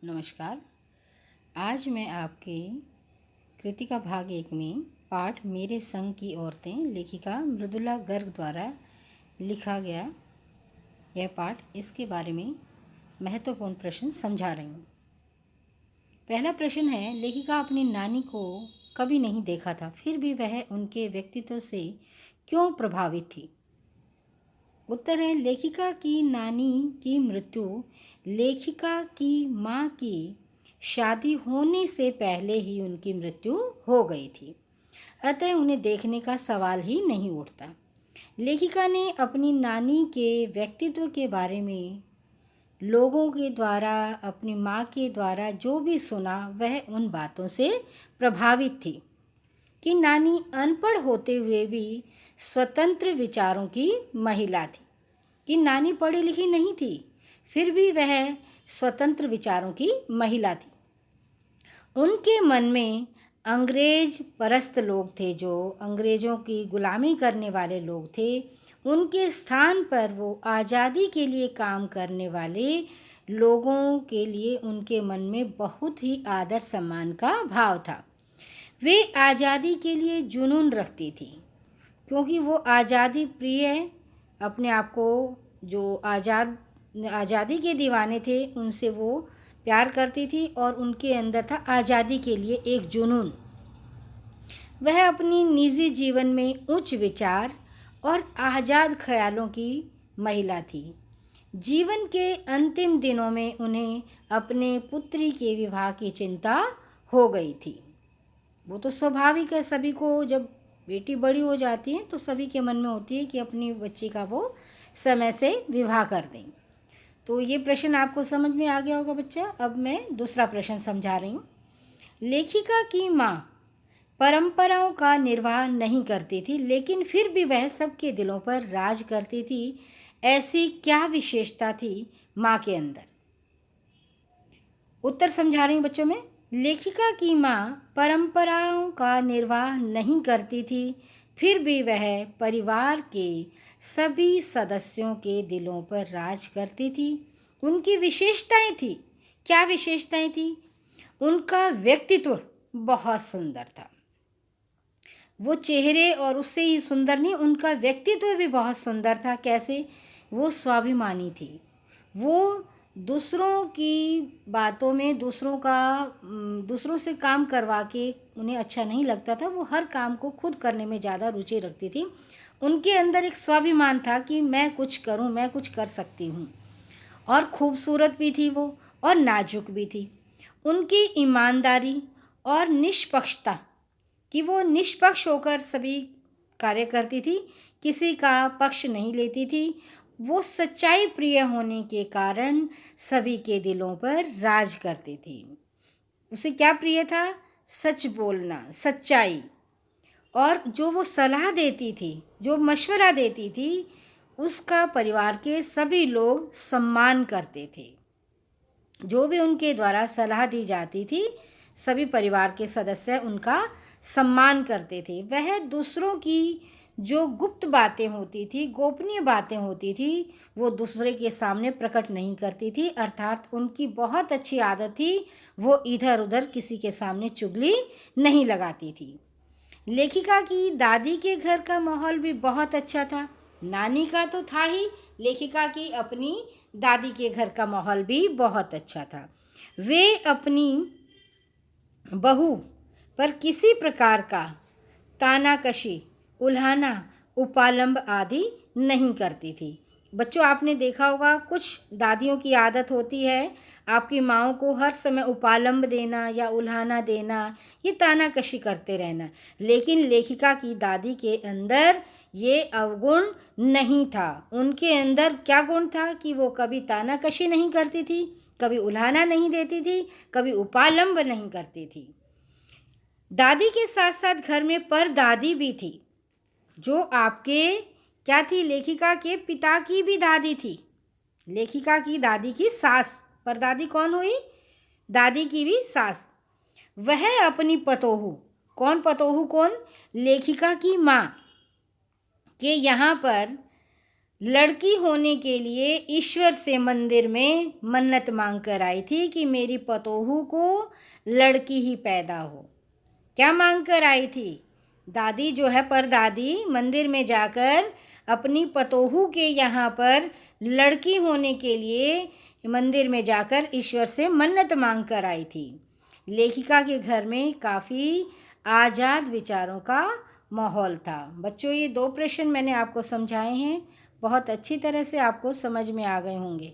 नमस्कार। आज मैं आपके कृतिका भाग 1 में पाठ मेरे संग की औरतें लेखिका मृदुला गर्ग द्वारा लिखा गया यह पाठ, इसके बारे में महत्वपूर्ण प्रश्न समझा रही हूँ। पहला प्रश्न है, लेखिका अपनी नानी को कभी नहीं देखा था, फिर भी वह उनके व्यक्तित्व से क्यों प्रभावित थी? उत्तर है, लेखिका की नानी की मृत्यु लेखिका की माँ की शादी होने से पहले ही उनकी मृत्यु हो गई थी, अतः उन्हें देखने का सवाल ही नहीं उठता। लेखिका ने अपनी नानी के व्यक्तित्व के बारे में लोगों के द्वारा, अपनी माँ के द्वारा जो भी सुना, वह उन बातों से प्रभावित थी कि नानी अनपढ़ होते हुए भी स्वतंत्र विचारों की महिला थी, कि नानी पढ़ी लिखी नहीं थी, फिर भी वह स्वतंत्र विचारों की महिला थी। उनके मन में अंग्रेज परस्त लोग थे, जो अंग्रेज़ों की गुलामी करने वाले लोग थे, उनके स्थान पर वो आज़ादी के लिए काम करने वाले लोगों के लिए उनके मन में बहुत ही आदर सम्मान का भाव था। वे आज़ादी के लिए जुनून रखती थी, क्योंकि वो आज़ादी प्रिय, अपने आप को जो आज़ादी के दीवाने थे उनसे वो प्यार करती थी और उनके अंदर था आज़ादी के लिए एक जुनून। वह अपनी निजी जीवन में उच्च विचार और आज़ाद ख्यालों की महिला थी। जीवन के अंतिम दिनों में उन्हें अपने पुत्री के विवाह की चिंता हो गई थी। वो तो स्वाभाविक है, सभी को जब बेटी बड़ी हो जाती है तो सभी के मन में होती है कि अपनी बच्ची का वो समय से विवाह कर दें। तो ये प्रश्न आपको समझ में आ गया होगा बच्चा। अब मैं दूसरा प्रश्न समझा रही हूँ। लेखिका की माँ परंपराओं का निर्वाह नहीं करती थी, लेकिन फिर भी वह सबके दिलों पर राज करती थी। ऐसी क्या विशेषता थी माँ के अंदर? उत्तर समझा रही हूँ बच्चों में। लेखिका की माँ परंपराओं का निर्वाह नहीं करती थी, फिर भी वह परिवार के सभी सदस्यों के दिलों पर राज करती थी। उनकी विशेषताएं थी। क्या विशेषताएं थी? उनका व्यक्तित्व बहुत सुंदर था। वो चेहरे और उससे ही सुंदर नहीं, उनका व्यक्तित्व भी बहुत सुंदर था। कैसे? वो स्वाभिमानी थी। वो दूसरों की बातों में दूसरों से काम करवा के उन्हें अच्छा नहीं लगता था। वो हर काम को खुद करने में ज़्यादा रुचि रखती थी। उनके अंदर एक स्वाभिमान था कि मैं कुछ करूं, मैं कुछ कर सकती हूं। और खूबसूरत भी थी वो, और नाजुक भी थी। उनकी ईमानदारी और निष्पक्षता, कि वो निष्पक्ष होकर सभी कार्य करती थी, किसी का पक्ष नहीं लेती थी। वो सच्चाई प्रिय होने के कारण सभी के दिलों पर राज करती थी। उसे क्या प्रिय था? सच बोलना, सच्चाई। और जो वो सलाह देती थी, जो मशवरा देती थी, उसका परिवार के सभी लोग सम्मान करते थे। जो भी उनके द्वारा सलाह दी जाती थी, सभी परिवार के सदस्य उनका सम्मान करते थे। वह दूसरों की जो गुप्त बातें होती थी, गोपनीय बातें होती थी, वो दूसरे के सामने प्रकट नहीं करती थी। अर्थात उनकी बहुत अच्छी आदत थी, वो इधर उधर किसी के सामने चुगली नहीं लगाती थी। लेखिका की दादी के घर का माहौल भी बहुत अच्छा था। नानी का तो था ही, लेखिका की अपनी दादी के घर का माहौल भी बहुत अच्छा था। वे अपनी बहू पर किसी प्रकार का तानाकशी, उल्हाना, उपालंब आदि नहीं करती थी। बच्चों, आपने देखा होगा कुछ दादियों की आदत होती है आपकी माँओं को हर समय उपालंब देना या उल्हाना देना, ये तानाकशी करते रहना। लेकिन लेखिका की दादी के अंदर ये अवगुण नहीं था। उनके अंदर क्या गुण था कि वो कभी तानाकशी नहीं करती थी, कभी उल्हाना नहीं देती थी, कभी उपालंब नहीं करती थी। दादी के साथ साथ घर में परदादी भी थी, जो आपके क्या थी? लेखिका के पिता की भी दादी थी। लेखिका की दादी की सास, परदादी कौन हुई? दादी की भी सास। वह अपनी पतोहू, कौन पतोहू? कौन? लेखिका की माँ के यहाँ पर लड़की होने के लिए ईश्वर से मंदिर में मन्नत मांग कर आई थी कि मेरी पतोहू को लड़की ही पैदा हो। क्या मांग कर आई थी? दादी जो है परदादी मंदिर में जाकर अपनी पतोहू के यहाँ पर लड़की होने के लिए मंदिर में जाकर ईश्वर से मन्नत मांग कर आई थी। लेखिका के घर में काफ़ी आज़ाद विचारों का माहौल था। बच्चों, ये 2 प्रश्न मैंने आपको समझाए हैं, बहुत अच्छी तरह से आपको समझ में आ गए होंगे।